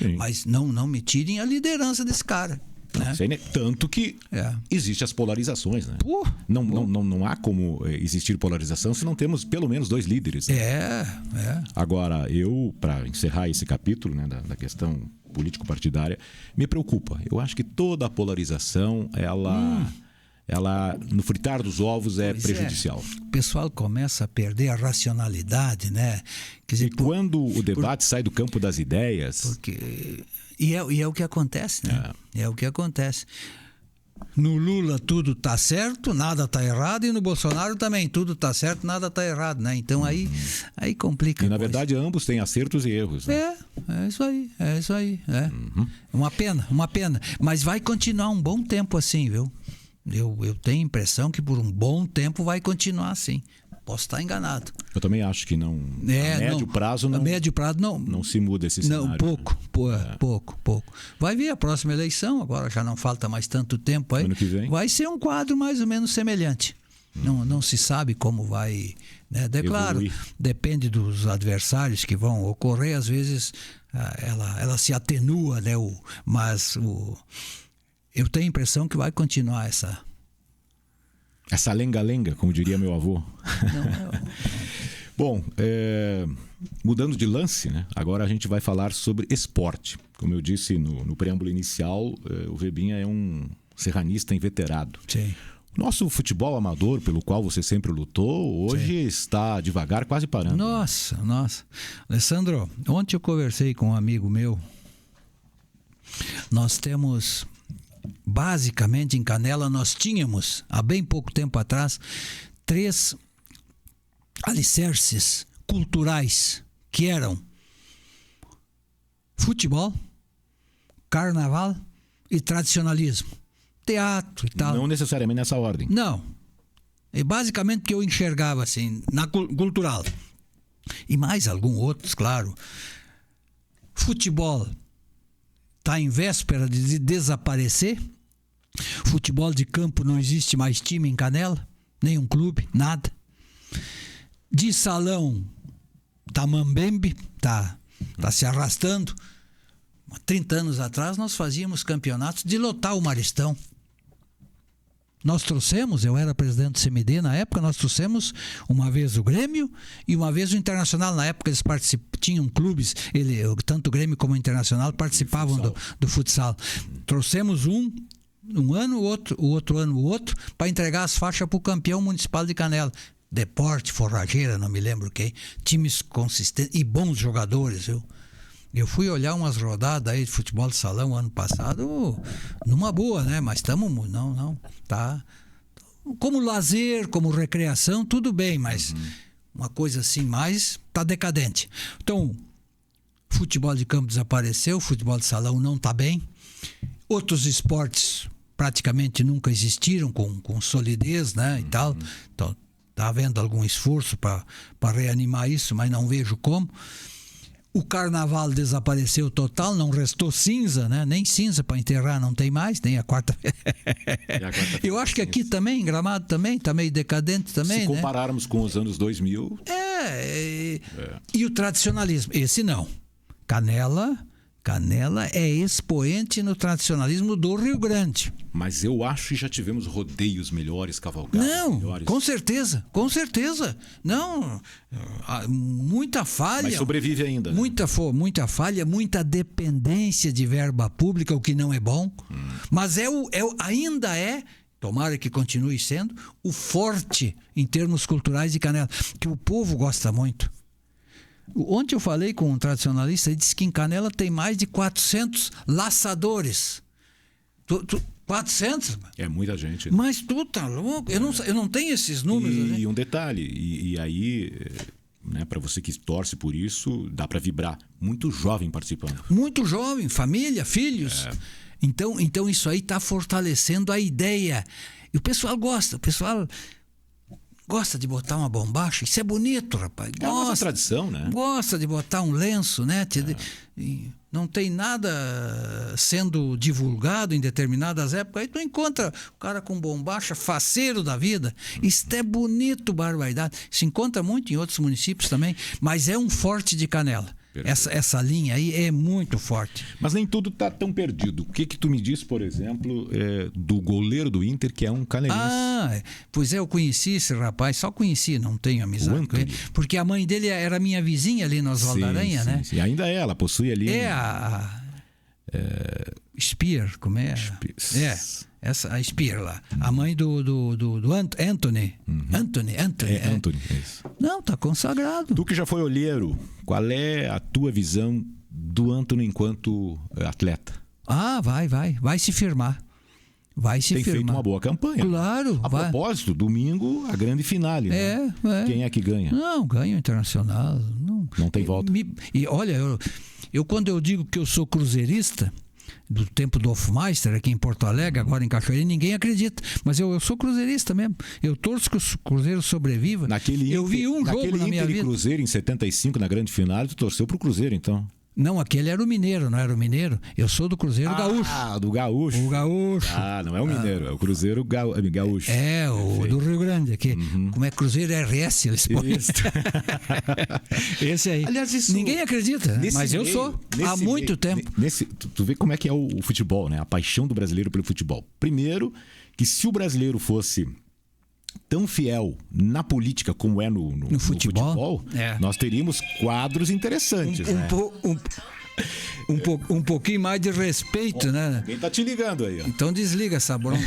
Sim. Mas não me tirem a liderança desse cara. Né? Tanto que existem as polarizações, né? Não há como existir polarização se não temos pelo menos 2 líderes. Né? Agora, para encerrar esse capítulo, né, da questão político-partidária, me preocupa. Eu acho que toda a polarização, ela no fritar dos ovos é prejudicial. O pessoal começa a perder a racionalidade, né? Quer dizer, quando o debate sai do campo das ideias... E é o que acontece, né? É o que acontece. No Lula tudo está certo, nada está errado, e no Bolsonaro também tudo está certo, nada está errado, né? Então aí complica. E na verdade ambos têm acertos e erros, né? É isso aí. Uma pena. Mas vai continuar um bom tempo assim, viu? Eu tenho a impressão que por um bom tempo vai continuar assim. Posso estar enganado. Eu também acho que não. A médio prazo não se muda esse cenário. Não, pouco. Vai vir a próxima eleição, agora já não falta mais tanto tempo aí. Ano que vem. Vai ser um quadro mais ou menos semelhante. Não se sabe como vai. Né? Claro, depende dos adversários que vão ocorrer, às vezes ela se atenua, né? Eu tenho a impressão que vai continuar essa lenga-lenga, como diria meu avô. Bom, mudando de lance, né? Agora a gente vai falar sobre esporte. Como eu disse no preâmbulo inicial, o Vebinha é um serranista inveterado. Sim. Nosso futebol amador, pelo qual você sempre lutou, hoje está devagar, quase parando. Nossa. Alessandro, ontem eu conversei com um amigo meu. Nós temos... Basicamente, em Canela, nós tínhamos, há bem pouco tempo atrás, 3 alicerces culturais, que eram futebol, carnaval e tradicionalismo. Teatro e tal. Não necessariamente nessa ordem. Não. É basicamente o que eu enxergava assim, na cultural. E mais alguns outros, claro. Futebol está em véspera de desaparecer. Futebol de campo, não existe mais time em Canela, nenhum clube, nada. De salão tá mambembe, tá se arrastando. 30 anos atrás nós fazíamos campeonatos de lotar o Maristão. Nós trouxemos, eu era presidente do CMD na época, nós trouxemos uma vez o Grêmio e uma vez o Internacional. Na época eles tinham clubes, tanto o Grêmio como o Internacional participavam do futsal. Trouxemos um ano, o outro ano o outro, para entregar as faixas para o campeão municipal de Canela. Deporte, Forrageira, não me lembro quem. Times consistentes e bons jogadores, viu? Eu fui olhar umas rodadas aí de futebol de salão ano passado, numa boa, né? Mas estamos... Não, tá... Como lazer, como recreação, tudo bem, mas uma coisa assim mais, tá decadente. Então, futebol de campo desapareceu, futebol de salão não tá bem. Outros esportes praticamente nunca existiram com solidez, né? E tal. Então, tá havendo algum esforço para reanimar isso, mas não vejo como. O carnaval desapareceu total, não restou cinza, né? Nem cinza para enterrar não tem mais, nem a quarta-feira. Eu acho que aqui também, em Gramado também, está meio decadente também, se compararmos com os anos 2000... E o tradicionalismo, esse não. Canela é expoente no tradicionalismo do Rio Grande. Mas eu acho que já tivemos rodeios melhores, cavalgadas melhores. Com certeza. Não, muita falha. Mas sobrevive ainda. Muita falha, muita dependência de verba pública, o que não é bom. Mas ainda é, tomara que continue sendo, o forte em termos culturais de Canela, que o povo gosta muito. Ontem eu falei com um tradicionalista e disse que em Canela tem mais de 400 laçadores. 400? É muita gente. Mas tu tá louco? Eu não tenho esses números. E um detalhe, e aí, né, para você que torce por isso, dá para vibrar. Muito jovem participando. Muito jovem, família, filhos. Então isso aí está fortalecendo a ideia. E o pessoal gosta, gosta de botar uma bombacha. Isso é bonito, rapaz. É a nossa tradição, né? Gosta de botar um lenço, né? Não tem nada sendo divulgado em determinadas épocas. Aí tu encontra o cara com bombacha, faceiro da vida. Isso é bonito, barbaridade. Se encontra muito em outros municípios também, mas é um forte de Canela. Essa linha aí é muito forte. Mas nem tudo está tão perdido. O que tu me diz, por exemplo, do goleiro do Inter, que é um canelense? Pois eu conheci esse rapaz, só conheci, não tenho amizade com ele. Porque a mãe dele era minha vizinha ali no Oswaldo Aranha, né? Sim. E ainda ela possui ali... Spear, como é? A Spear lá. A mãe do Anthony. Anthony, isso. Não, tá consagrado. Tu que já foi olheiro, qual é a tua visão do Anthony enquanto atleta? Vai se firmar. Tem feito uma boa campanha. Claro. A propósito, domingo, a grande finale. Né? Quem é que ganha? Não, ganha o Internacional. Não tem volta. E olha, eu quando eu digo que eu sou cruzeirista, do tempo do Hofmeister aqui em Porto Alegre, agora em Cachoeira, ninguém acredita, mas eu sou cruzeirista mesmo. Eu torço que o Cruzeiro sobreviva. Eu vi um jogo na minha vida. Cruzeiro em 75 na grande final, tu torceu pro Cruzeiro então? Não, aquele era o Mineiro, não era o Mineiro. Eu sou do Cruzeiro Gaúcho. Do Gaúcho. O Gaúcho. Não é o Mineiro, é o Cruzeiro Gaúcho. O do Rio Grande aqui. Como é Cruzeiro RS, eles põem. Esse aí. Aliás, ninguém acredita, mas eu sou há muito tempo. Tu vê como é que é o futebol, né? A paixão do brasileiro pelo futebol. Primeiro, que se o brasileiro fosse tão fiel na política como é no futebol, nós teríamos quadros interessantes. Um pouquinho mais de respeito, né? Quem tá te ligando aí? Ó. Então desliga essa bronca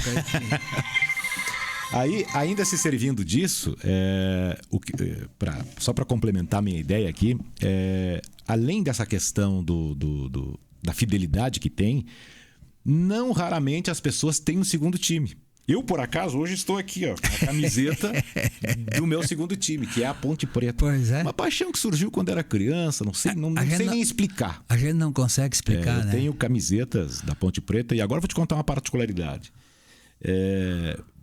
aí. Ainda se servindo disso, só para complementar minha ideia aqui, além dessa questão da fidelidade que tem, não raramente as pessoas têm um segundo time. Eu, por acaso, hoje estou aqui, ó, com a camiseta do meu segundo time, que é a Ponte Preta. Pois é. Uma paixão que surgiu quando era criança, não sei nem explicar. A gente não consegue explicar, né? Eu tenho camisetas da Ponte Preta e agora vou te contar uma particularidade.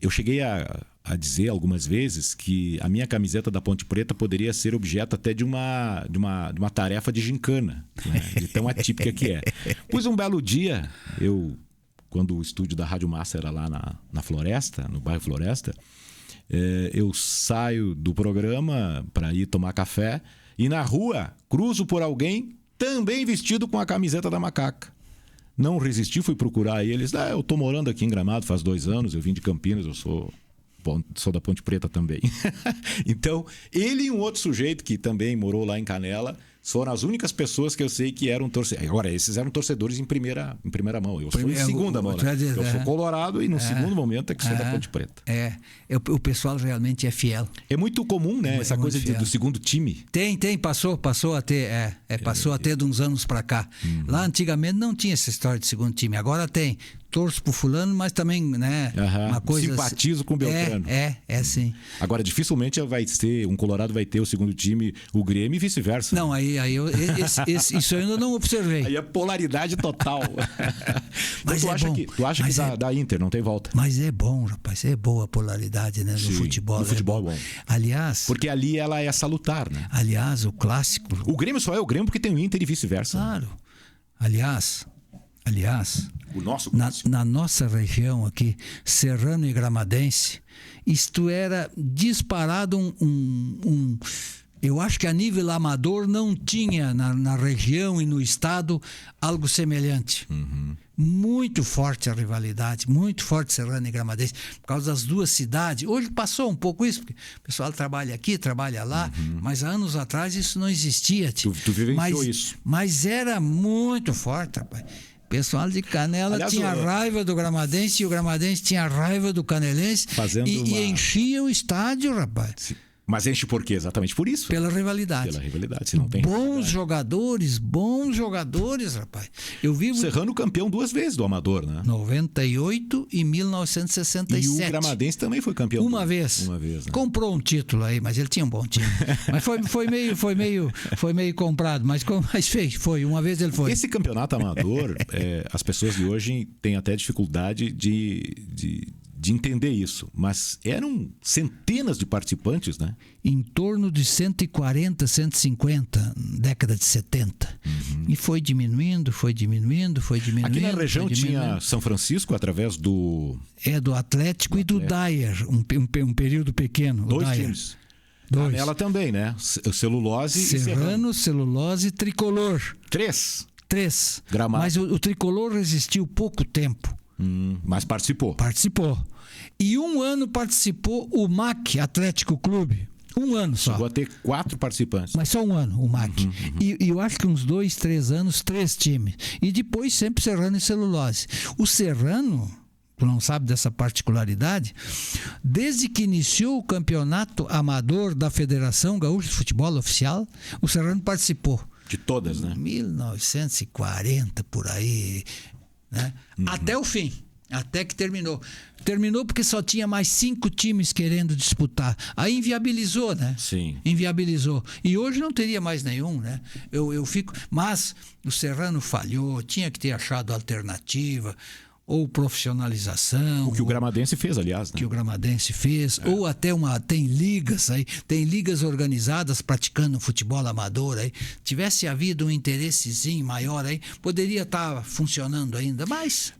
Eu cheguei a dizer algumas vezes que a minha camiseta da Ponte Preta poderia ser objeto até de uma tarefa de gincana, né? De tão atípica que é. Pois um belo dia, quando o estúdio da Rádio Massa era lá na Floresta, no bairro Floresta, eu saio do programa para ir tomar café e na rua cruzo por alguém também vestido com a camiseta da Macaca. Não resisti, fui procurar eles. Eu tô morando aqui em Gramado faz 2 anos, eu vim de Campinas, eu sou da Ponte Preta também. Então, ele e um outro sujeito que também morou lá em Canela foram as únicas pessoas que eu sei que eram torcedores. Agora, esses eram torcedores em primeira mão. Eu sou em segunda mão, né? Eu sou colorado e no segundo momento é que sou da Ponte Preta. O pessoal realmente é fiel. É muito comum, né? Essa coisa do segundo time. Tem, passou a ter, passou a ter de uns anos para cá. Lá antigamente não tinha essa história de segundo time. Agora tem. Torço pro fulano, mas também, né? Uma coisa simpatizo com o Beltrano. Sim. Agora, dificilmente um colorado vai ter o segundo time, o Grêmio e vice-versa. Não, isso eu ainda não observei. Aí é polaridade total. Mas então, tu acha que da Inter não tem volta? Mas é bom, rapaz, é boa a polaridade, né? No futebol. No futebol é bom. Aliás... Porque ali ela é salutar, né? Aliás, o clássico... O Grêmio só é o Grêmio porque tem o Inter e vice-versa. Claro. Né? Aliás, o nosso na nossa região aqui, Serrano e Gramadense, isto era disparado eu acho que a nível amador não tinha na região e no estado algo semelhante. Muito forte a rivalidade, muito forte Serrano e Gramadense, por causa das duas cidades. Hoje passou um pouco isso, porque o pessoal trabalha aqui, trabalha lá, mas há anos atrás isso não existia. Tu vivenciou isso. Mas era muito forte, rapaz. O pessoal de Canela, aliás, tinha raiva do Gramadense e o Gramadense tinha raiva do Canelense e enchia o estádio, rapaz. Sim. Mas enche por quê? Exatamente por isso. Pela rivalidade. Se não tem bons jogadores, rapaz. Eu vivo... Serrano campeão 2 vezes do Amador, né? 98 e 1967. E o Gramadense também foi campeão. Uma vez. Né? Comprou um título aí, mas ele tinha um bom time. Mas foi meio comprado, mas foi. Uma vez ele foi. Esse campeonato amador, as pessoas de hoje têm até dificuldade de entender isso, mas eram centenas de participantes, né? Em torno de 140, 150, década de 70. E foi diminuindo. Aqui na região tinha São Francisco, através do... do Atlético e do Dyer, um período pequeno. 2 times. Canela também, né? Celulose e Serrano, Celulose e Tricolor. 3. Gramado. Mas o Tricolor resistiu pouco tempo. Mas participou. E um ano participou o MAC Atlético Clube. Um ano só. Chegou a ter 4 participantes. Mas só um ano, o MAC. E eu acho que uns 2, 3 anos, 3 times. E depois sempre Serrano e Celulose. O Serrano, tu não sabe dessa particularidade, desde que iniciou o campeonato amador da Federação Gaúcha de Futebol Oficial, o Serrano participou. De todas, né? 1940, por aí... Né? Até o fim, até que terminou porque só tinha mais 5 times querendo disputar, aí inviabilizou, né? Sim. Inviabilizou, e hoje não teria mais nenhum, né? Eu fico, mas o Serrano falhou, tinha que ter achado alternativa, ou profissionalização. O que o Gramadense fez, aliás. Né? Que o Gramadense fez. Ou até tem ligas aí, tem ligas organizadas praticando futebol amador aí. Tivesse havido um interessezinho maior aí, poderia estar funcionando ainda, mas...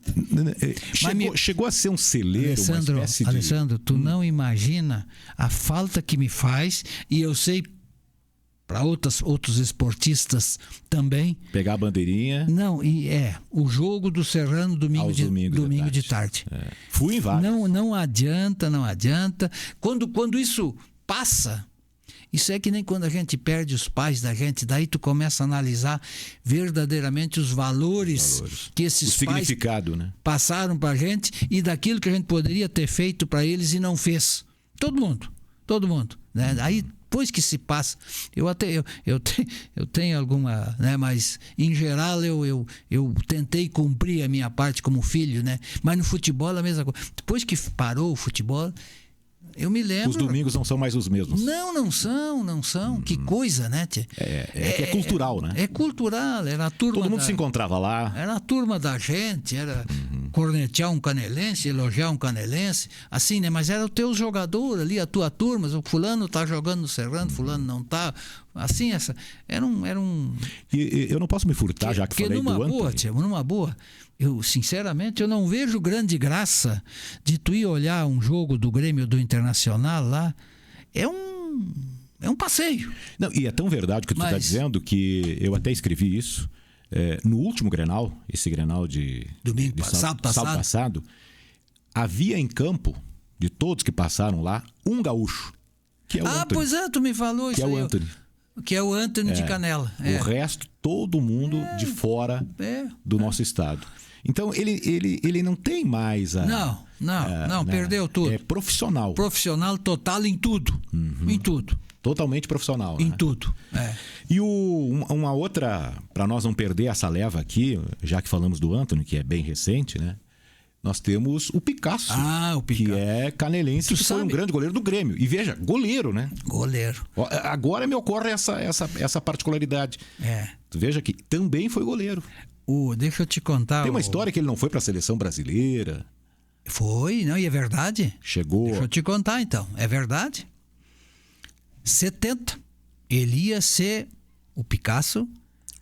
Chegou a ser um celeiro, uma espécie de... Alessandro, tu não imagina a falta que me faz, e eu sei... para outros esportistas também. Pegar a bandeirinha. Não, o jogo do Serrano domingo de tarde. Fui em vários. Não adianta. Quando isso passa, isso é que nem quando a gente perde os pais da gente, daí tu começa a analisar verdadeiramente os valores que esses pais significado, né? Passaram pra gente e daquilo que a gente poderia ter feito para eles e não fez. Todo mundo. Né? Aí depois que se passa, eu tenho alguma, né? Mas em geral eu tentei cumprir a minha parte como filho, né? Mas no futebol é a mesma coisa. Depois que parou o futebol, eu me lembro... Os domingos não são mais os mesmos. Não são. Que coisa, né, tia? É cultural, né? É cultural, era a turma... Todo mundo se encontrava lá. Era a turma da gente, era cornetear um canelense, elogiar um canelense, assim, né? Mas era o teu jogador ali, a tua turma, o fulano tá jogando no Serrano, fulano não tá... Assim, era um... E eu não posso me furtar, já que falei do Antony. Numa boa, eu, sinceramente, eu não vejo grande graça de tu ir olhar um jogo do Grêmio do Internacional lá. É um passeio. Não, e é tão verdade o que tu está dizendo que eu até escrevi isso. no último Grenal, esse Grenal de sábado passado, havia em campo, de todos que passaram lá, um gaúcho, que é o Antony. Pois é, tu me falou isso aí. Que é o Antony. Que é o Antony de Canela. O resto, todo mundo de fora do nosso estado. Então, ele não tem mais a... Não, perdeu tudo. É profissional. Profissional total em tudo. Em tudo. Totalmente profissional. Em né? tudo. E uma outra, para nós não perder essa leva aqui, já que falamos do Antony, que é bem recente, né? Nós temos o Picasso, o Picasso, que é canelense, que foi um grande goleiro do Grêmio. E veja, goleiro, né? Goleiro. Agora me ocorre essa particularidade. Tu veja que também foi goleiro. Deixa eu te contar. Tem uma história que ele não foi para a seleção brasileira. Foi, não, e é verdade. Chegou. Deixa eu te contar então, é verdade. 70, ele ia ser o Picasso.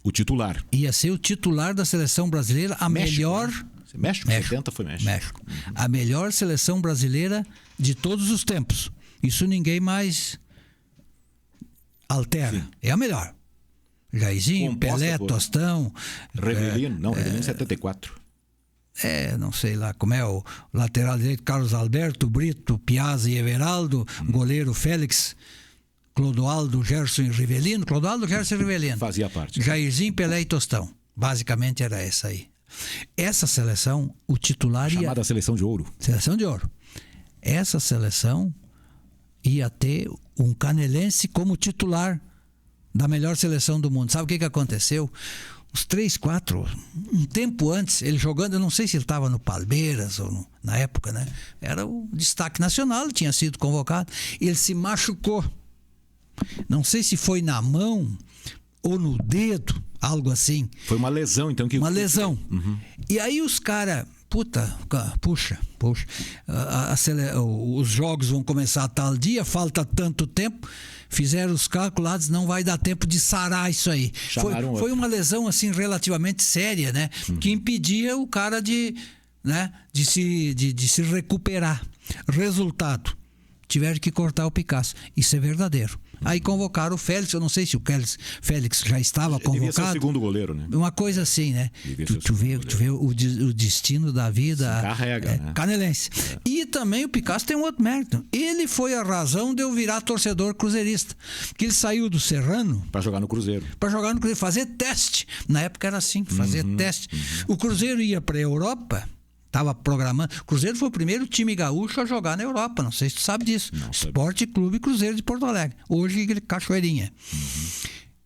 O titular. Ia ser o titular da seleção brasileira, a México, melhor... Né? México, 70 foi México. A melhor seleção brasileira de todos os tempos. Isso ninguém mais altera. Sim. É a melhor. Jairzinho, Pelé, Tostão... Rivelino, Rivelino 74. Não sei lá como é o lateral direito, Carlos Alberto, Brito, Piazza e Everaldo, goleiro Félix, Clodoaldo, Gerson e Rivelino. Clodoaldo, Gerson e Rivelino. Fazia parte. Jairzinho, Pelé e Tostão. Basicamente era essa aí. Essa seleção, o titular ia... Chamada Seleção de Ouro. Seleção de Ouro. Essa seleção ia ter um canelense como titular da melhor seleção do mundo. Sabe o que aconteceu? Uns 3, 4, um tempo antes, ele jogando, eu não sei se ele estava no Palmeiras ou na época, né? Era o destaque nacional, tinha sido convocado. Ele se machucou. Não sei se foi na mão ou no dedo, algo assim. Foi uma lesão, então. Uma lesão. E aí os caras, puxa, os jogos vão começar a tal dia, falta tanto tempo, fizeram os cálculos, não vai dar tempo de sarar isso aí. Foi uma lesão assim relativamente séria, né? Que impedia o cara de se recuperar. Resultado, tiveram que cortar o Picasso. Isso é verdadeiro. Aí convocaram o Félix, eu não sei se o Félix já estava convocado. Devia ser o segundo goleiro, né? Uma coisa assim, né? Tu vê o destino da vida. Se carrega, né? Canelense. E também o Picasso tem um outro mérito. Ele foi a razão de eu virar torcedor cruzeirista. Que ele saiu do Serrano... Para jogar no Cruzeiro. Fazer teste. Na época era assim, fazer teste. O Cruzeiro ia para a Europa... Estava programando. O Cruzeiro foi o primeiro time gaúcho a jogar na Europa. Não sei se tu sabe disso. Esporte Clube Cruzeiro de Porto Alegre. Hoje, Cachoeirinha.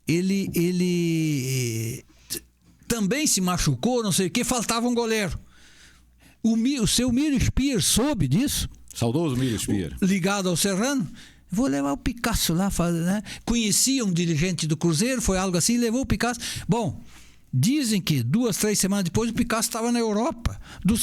Ele também se machucou, não sei o que, faltava um goleiro. O seu Miro Spier soube disso. Saudoso Miro Spier. Ligado ao Serrano. Vou levar o Picasso lá. Né? Conhecia um dirigente do Cruzeiro, foi algo assim, levou o Picasso. Bom... Dizem que 2, 3 semanas depois o Picasso estava na Europa, do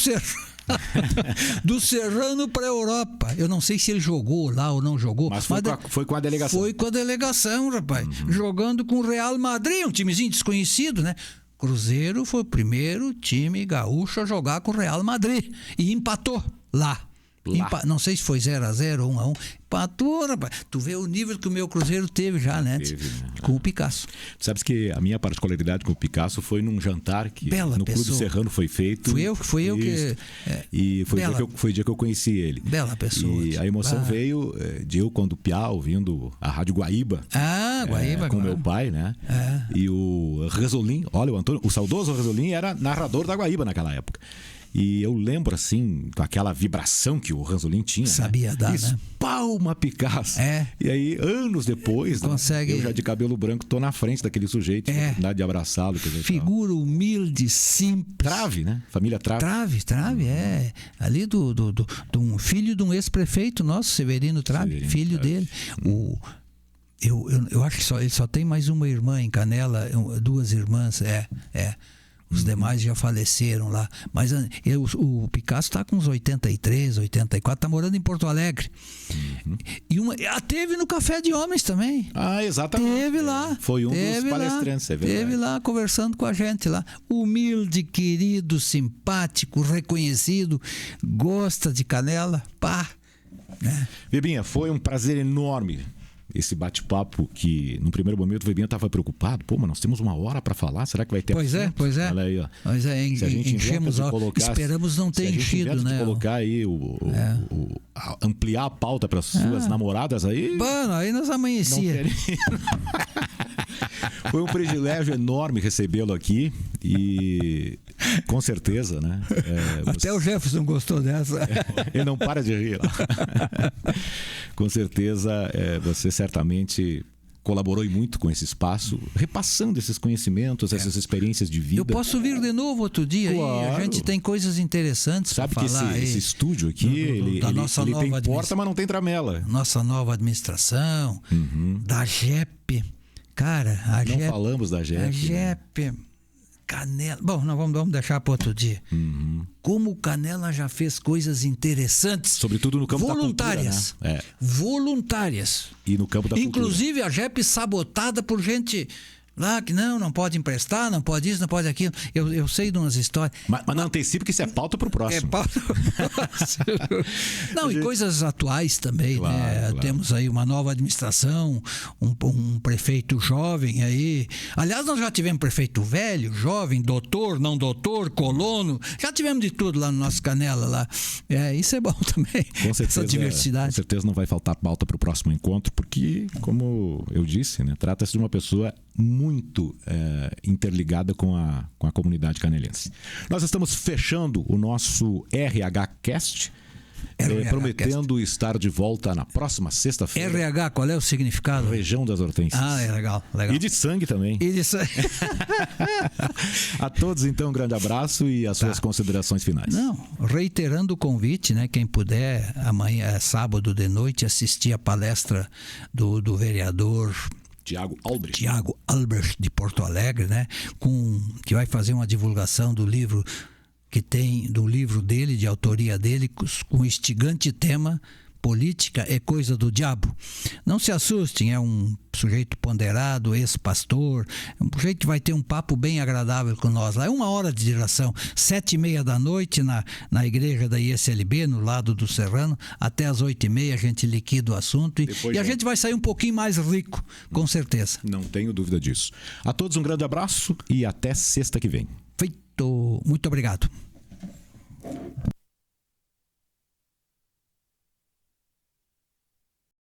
Serrano para a Europa. Eu não sei se ele jogou lá ou não jogou. Mas foi com a delegação. Foi com a delegação, rapaz. Jogando com o Real Madrid, um timezinho desconhecido, né? Cruzeiro foi o primeiro time gaúcho a jogar com o Real Madrid. E empatou lá. Não sei se foi 0-0 ou 1-1. Empatou, rapaz. Tu vê o nível que o meu Cruzeiro teve já, né? Com o Picasso. Tu sabes que a minha particularidade com o Picasso foi num jantar que no Clube Serrano foi feito. Fui eu que... E foi o dia que eu conheci ele. Bela pessoa. E a emoção veio de eu, quando piá, ouvindo a Rádio Guaíba. Guaíba. Com meu pai, né? E o Resolim, olha, o saudoso Resolim era narrador da Guaíba naquela época. E eu lembro, assim, com aquela vibração que o Ranzolin tinha. Sabia dar, né? Espalma Picasso. E aí, anos depois, consegue... eu já de cabelo branco tô na frente daquele sujeito, tive a oportunidade de abraçá-lo. Figura humilde, simples. Trave, né? Família Trave. Trave, ali do um filho de um ex-prefeito nosso, Severino Trave, filho dele. Eu acho que ele só tem mais uma irmã em Canela, 2 irmãs, Os demais já faleceram lá. Mas o Picasso está com uns 83, 84, está morando em Porto Alegre. E teve no Café de Homens também. Exatamente. Teve lá. Foi um dos palestrantes, é verdade. Teve lá conversando com a gente lá. Humilde, querido, simpático, reconhecido, gosta de canela. Pá. Bebinha, foi um prazer enorme esse bate-papo que, no primeiro momento, o Webinha estava preocupado. Pô, mas nós temos 1 hora para falar, será que vai ter assunto? Pois é. Olha aí, ó. Pois é, enchemos, esperamos não ter enchido, né? Colocar aí, ampliar a pauta para as suas namoradas aí... Mano, aí nós amanhecia. Foi um privilégio enorme recebê-lo aqui e com certeza, né? Até o Jefferson gostou dessa. Ele não para de rir. Com certeza, você certamente colaborou muito com esse espaço, repassando esses conhecimentos, essas experiências de vida. Eu posso vir de novo outro dia, claro. Aí a gente tem coisas interessantes para falar. Sabe que esse estúdio aqui, ele tem porta, mas não tem tramela. Nossa nova administração, da JEP. Cara, não falamos da JEP. A JEP, Canela... Bom, não, vamos deixar para outro dia. Como o Canela já fez coisas interessantes. Sobretudo no campo voluntárias, da cultura, né? Voluntárias. E no campo da cultura. Inclusive a JEP sabotada por gente... Lá que não pode emprestar, não pode isso, não pode aquilo. Eu sei de umas histórias. Mas não antecipe que isso é pauta para o próximo. É pauta para o próximo. Não, e coisas atuais também, claro, né? Claro. Temos aí uma nova administração, um prefeito jovem aí. Aliás, nós já tivemos prefeito velho, jovem, doutor, não doutor, colono. Já tivemos de tudo lá no nosso Canela lá. Isso é bom também. Com certeza, essa diversidade. Com certeza não vai faltar pauta para o próximo encontro, porque, como eu disse, né, trata-se de uma pessoa muito interligada com a comunidade canelense. Nós estamos fechando o nosso RH Cast, prometendo estar de volta na próxima sexta-feira. RH, qual é o significado? Região das Hortênsias. É legal. E de sangue também. A todos, então, um grande abraço e as suas considerações finais. Não, reiterando o convite, né? Quem puder, amanhã, sábado de noite, assistir a palestra do vereador Tiago Albrecht de Porto Alegre, né? Que vai fazer uma divulgação do livro do livro dele, de autoria dele, com o instigante tema Política é Coisa do Diabo. Não se assustem, é um sujeito ponderado, ex-pastor, um sujeito que vai ter um papo bem agradável com nós lá. É 1 hora de duração, 7h30 da noite na igreja da ISLB, no lado do Serrano, até as 8h30 a gente liquida o assunto e a gente vai sair um pouquinho mais rico, com certeza. Não tenho dúvida disso. A todos um grande abraço e até sexta que vem. Feito. Muito obrigado.